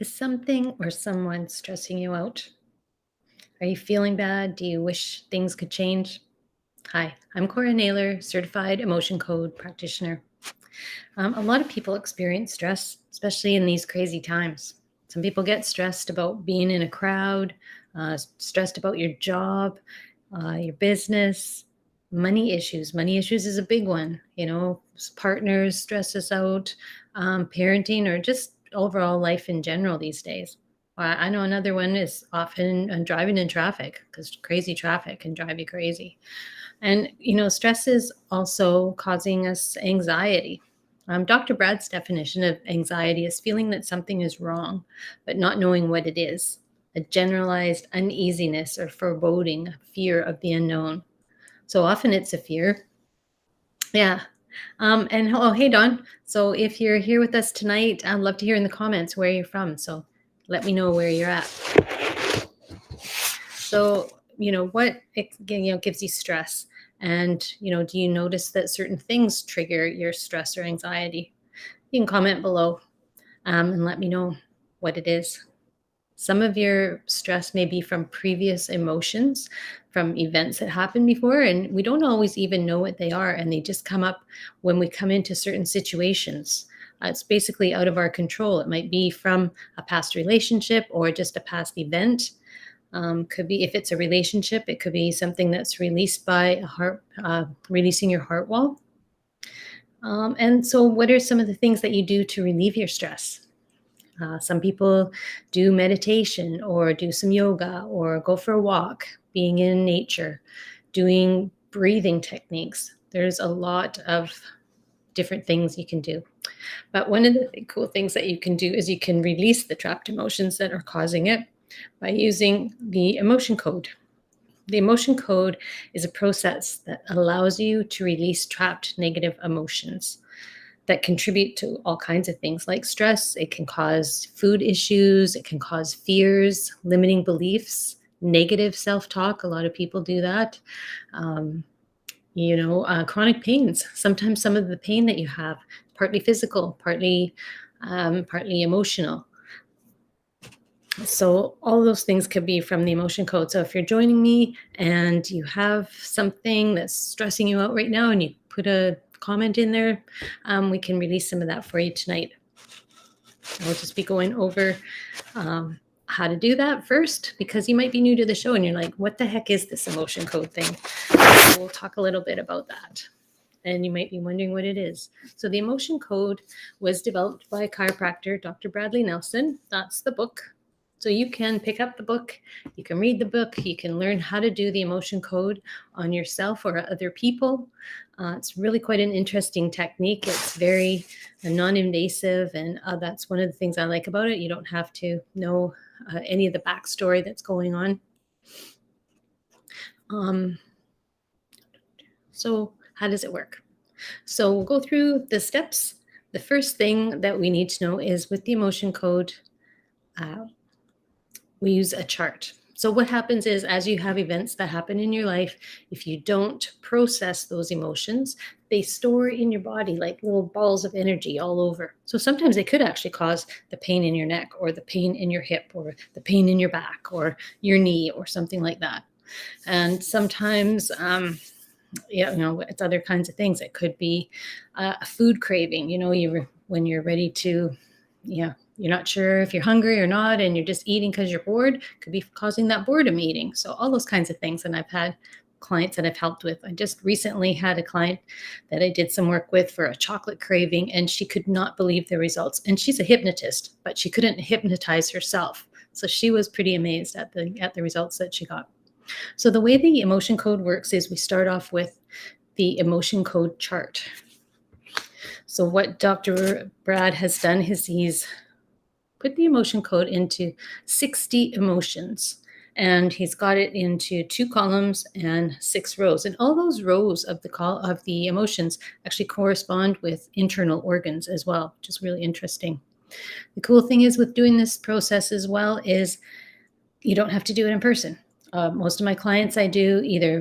Is something or someone stressing you out? Are you feeling bad? Do you wish things could change? Hi, I'm Cora Naylor, certified emotion code practitioner. A lot of people experience stress, especially in these crazy times. Some people get stressed about being in a crowd, stressed about your job, your business, money issues. Money issues is a big one. Partners stress us out, parenting, or just overall life in general these days. I know another one is often driving in traffic because crazy traffic can drive you crazy. And, stress is also causing us anxiety. Dr. Brad's definition of anxiety is feeling that something is wrong, but not knowing what it is. A generalized uneasiness or foreboding, a fear of the unknown. So often it's a fear. Yeah. And oh, hey, Don. So if you're here with us tonight, I'd love to hear in the comments where you're from. So let me know where you're at. So, what gives you stress? And, do you notice that certain things trigger your stress or anxiety? You can comment below and let me know what it is. Some of your stress may be from previous emotions, from events that happened before, and we don't always even know what they are. And they just come up when we come into certain situations. It's basically out of our control. It might be from a past relationship or just a past event. Could be if it's a relationship, it could be something that's released by a heart, releasing your heart wall. And so, what are some of the things that you do to relieve your stress? Some people do meditation or do some yoga or go for a walk, being in nature, doing breathing techniques. There's a lot of different things you can do. But one of the cool things that you can do is you can release the trapped emotions that are causing it by using the emotion code. The emotion code is a process that allows you to release trapped negative emotions that contribute to all kinds of things like stress. It can cause food issues, it can cause fears, limiting beliefs, negative self talk. A lot of people do that. Um, Chronic pains. Sometimes some of the pain that you have, partly physical, partly emotional. So all those things could be from the emotion code. So if you're joining me and you have something that's stressing you out right now and you put a comment in there, we can release some of that for you tonight. I'll just be going over how to do that first, because you might be new to the show and you're like, what the heck is this emotion code thing? So we'll talk a little bit about that. And you might be wondering what it is. So the emotion code was developed by chiropractor Dr. Bradley Nelson. That's the book. So you can pick up the book, you can read the book, you can learn how to do the emotion code on yourself or other people. It's really quite an interesting technique. It's very non-invasive, and that's one of the things I like about it. You don't have to know any of the backstory that's going on. So how does it work? So we'll go through the steps. The first thing that we need to know is with the emotion code, we use a chart. So what happens is, as you have events that happen in your life, if you don't process those emotions, they store in your body like little balls of energy all over. So sometimes they could actually cause the pain in your neck or the pain in your hip or the pain in your back or your knee or something like that. And sometimes it's other kinds of things. It could be a food craving. When you're ready to, you're not sure if you're hungry or not, and you're just eating because you're bored, could be causing that boredom eating. So all those kinds of things. And I've had clients that I've helped with. I just recently had a client that I did some work with for a chocolate craving, and she could not believe the results. And she's a hypnotist, but she couldn't hypnotize herself. So she was pretty amazed at the results that she got. So the way the emotion code works is we start off with the emotion code chart. So what Dr. Brad has done is he's put the emotion code into 60 emotions, and he's got it into 2 columns and 6 rows. And all those rows of the emotions actually correspond with internal organs as well, which is really interesting. The cool thing is with doing this process as well is you don't have to do it in person. Most of my clients I do either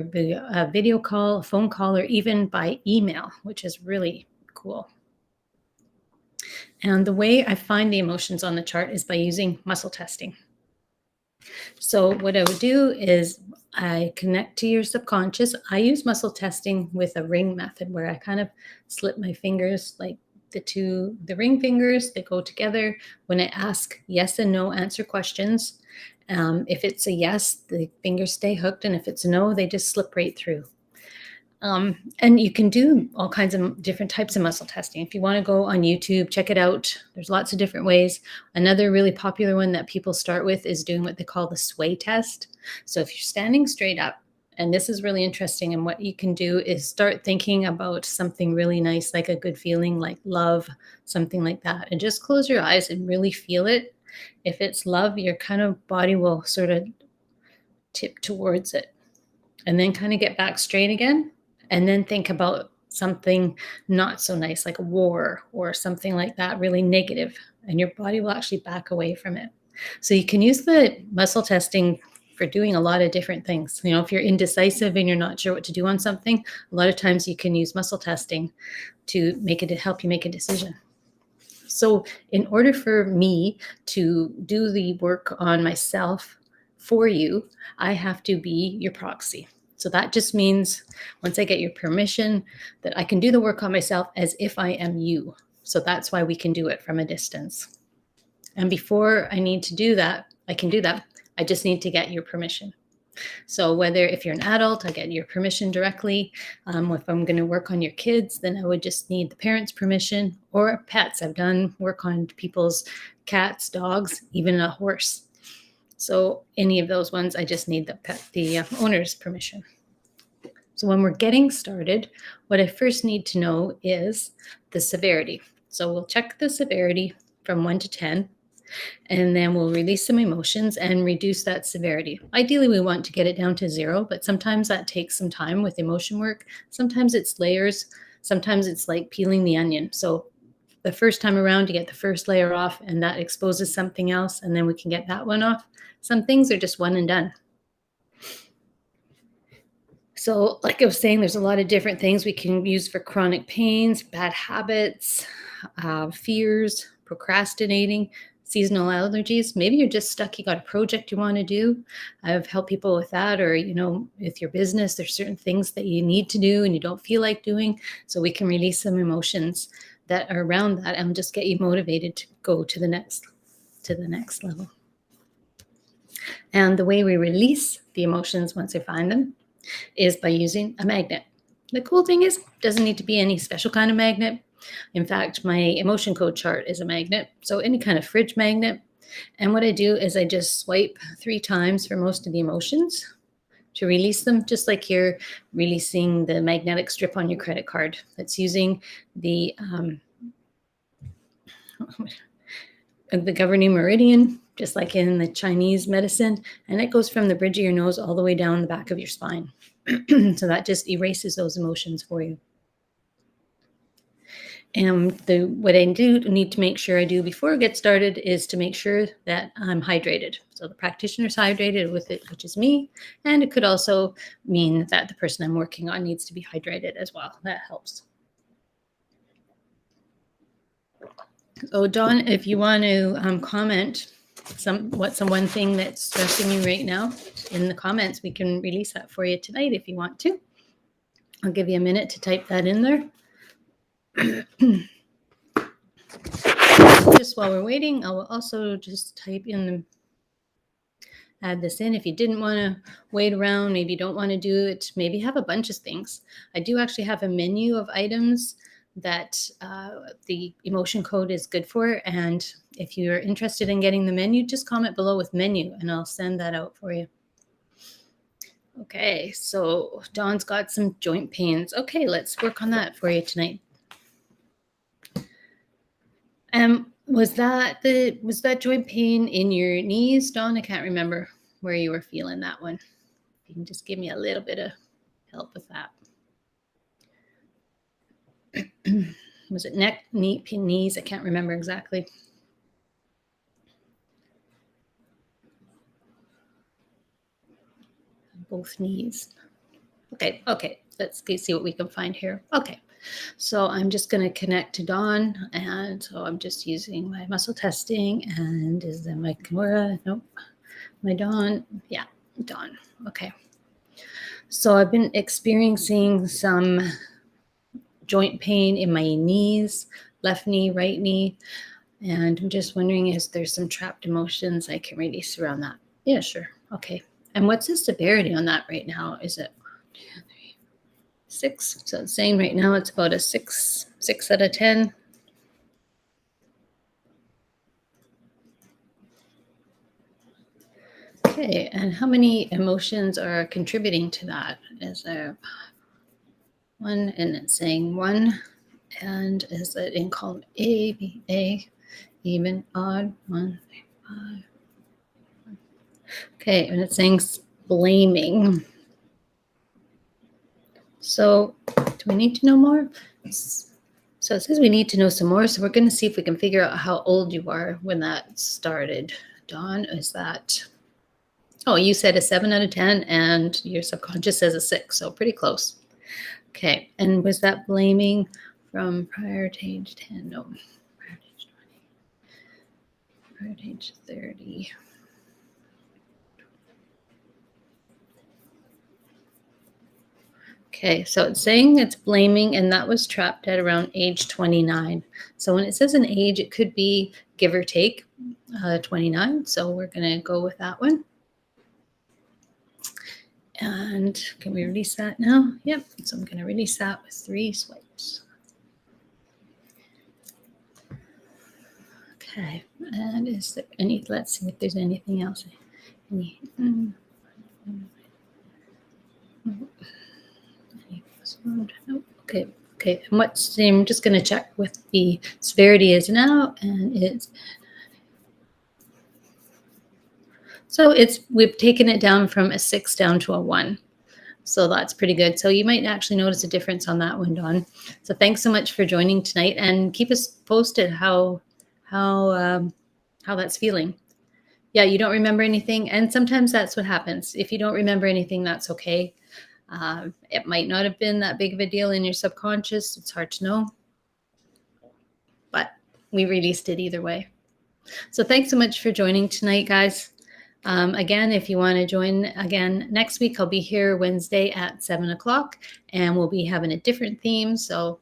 a video call, a phone call, or even by email, which is really cool. And the way I find the emotions on the chart is by using muscle testing. So what I would do is I connect to your subconscious. I use muscle testing with a ring method where I kind of slip my fingers, like the ring fingers, they go together. When I ask yes and no answer questions, if it's a yes, the fingers stay hooked, and if it's a no, they just slip right through. And you can do all kinds of different types of muscle testing. If you want to go on YouTube, check it out. There's lots of different ways. Another really popular one that people start with is doing what they call the sway test. So if you're standing straight up, and this is really interesting, and what you can do is start thinking about something really nice, like a good feeling, like love, something like that, and just close your eyes and really feel it. If it's love, your kind of body will sort of tip towards it, and then kind of get back straight again, and then think about something not so nice, like a war or something like that, really negative, and your body will actually back away from it. So you can use the muscle testing for doing a lot of different things. If you're indecisive and you're not sure what to do on something, a lot of times you can use muscle testing to help you make a decision. So in order for me to do the work on myself for you, I have to be your proxy. So that just means once I get your permission that I can do the work on myself as if I am you. So that's why we can do it from a distance. And before I need to do that, I can do that. I just need to get your permission. So if you're an adult, I get your permission directly. If I'm going to work on your kids, then I would just need the parents' permission, or pets. I've done work on people's cats, dogs, even a horse. So any of those ones, I just need the owner's permission. So when we're getting started, what I first need to know is the severity. So we'll check the severity from 1 to 10. And then we'll release some emotions and reduce that severity. Ideally, we want to get it down to 0, but sometimes that takes some time with emotion work. Sometimes it's layers. Sometimes it's like peeling the onion. So the first time around, you get the first layer off, and that exposes something else, and then we can get that one off. Some things are just one and done. So like I was saying, there's a lot of different things we can use for chronic pains, bad habits, fears, procrastinating, seasonal allergies. Maybe you're just stuck. You got a project you want to do. I've helped people with that. Or, with your business, there's certain things that you need to do and you don't feel like doing. So we can release some emotions that are around that and just get you motivated to go to the next level. And the way we release the emotions once we find them is by using a magnet. The cool thing is, it doesn't need to be any special kind of magnet. In fact, my emotion code chart is a magnet, so any kind of fridge magnet. And what I do is I just swipe 3 times for most of the emotions to release them, just like you're releasing the magnetic strip on your credit card. That's using the governing meridian, just like in the Chinese medicine, and it goes from the bridge of your nose all the way down the back of your spine. So that just erases those emotions for you. And what I do need to make sure I do before I get started is to make sure that I'm hydrated. So the practitioner's hydrated with it, which is me. And it could also mean that the person I'm working on needs to be hydrated as well. That helps. So Dawn, if you want to comment one thing that's stressing you right now in the comments, we can release that for you tonight if you want to. I'll give you a minute to type that in there. Just while we're waiting, I will also just type in add this in. If you didn't want to wait around, maybe you don't want to do it, maybe have a bunch of things. I do actually have a menu of items that the emotion code is good for. And if you're interested in getting the menu, just comment below with menu and I'll send that out for you. Okay, so Dawn's got some joint pains. Okay, let's work on that for you tonight. Was that joint pain in your knees, Dawn? I can't remember where you were feeling that one. You can just give me a little bit of help with that. Was it neck, knees? I can't remember exactly. Both knees. Okay. Let's see what we can find here. Okay. So I'm just going to connect to Dawn. And so I'm just using my muscle testing. And is that my Kimura? Nope. My Dawn. Yeah, Dawn. Okay. So I've been experiencing some joint pain in my knees, left knee, right knee. And I'm just wondering if there's some trapped emotions I can release around that. Yeah, sure. Okay. And what's the severity on that right now? Is it 6? So it's saying right now it's about a 6 out of 10. Okay, and how many emotions are contributing to that? Is there 1, and it's saying 1, and is it in column A, B, A, even, odd, 1, 3, 5. Okay, and it's saying blaming. So do we need to know more? So it says we need to know some more. So we're going to see if we can figure out how old you are when that started. Dawn, is that... Oh, you said a 7 out of 10 and your subconscious says a 6. So pretty close. Okay. And was that blaming from prior to age 10? No. Prior to age 20. Prior to age 30. Okay, so it's saying it's blaming, and that was trapped at around age 29. So when it says an age, it could be give or take 29. So we're going to go with that one. And can we release that now? Yep. So I'm going to release that with 3 swipes. Okay. And is there any, let's see if there's anything else. Nope. Okay. Okay. And what's, I'm just going to check with the severity is now, and it's, so it's, we've taken it down from a 6 down to a 1. So that's pretty good. So you might actually notice a difference on that one, Dawn. So thanks so much for joining tonight, and keep us posted how that's feeling. Yeah, you don't remember anything, and sometimes that's what happens. If you don't remember anything, that's okay. It might not have been that big of a deal in your subconscious. It's hard to know, but we released it either way. So thanks so much for joining tonight, guys. Again, if you want to join again next week, I'll be here Wednesday at 7 o'clock, and we'll be having a different theme. So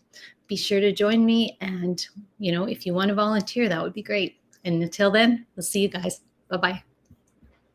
be sure to join me. And, if you want to volunteer, that would be great. And until then, we'll see you guys. Bye-bye.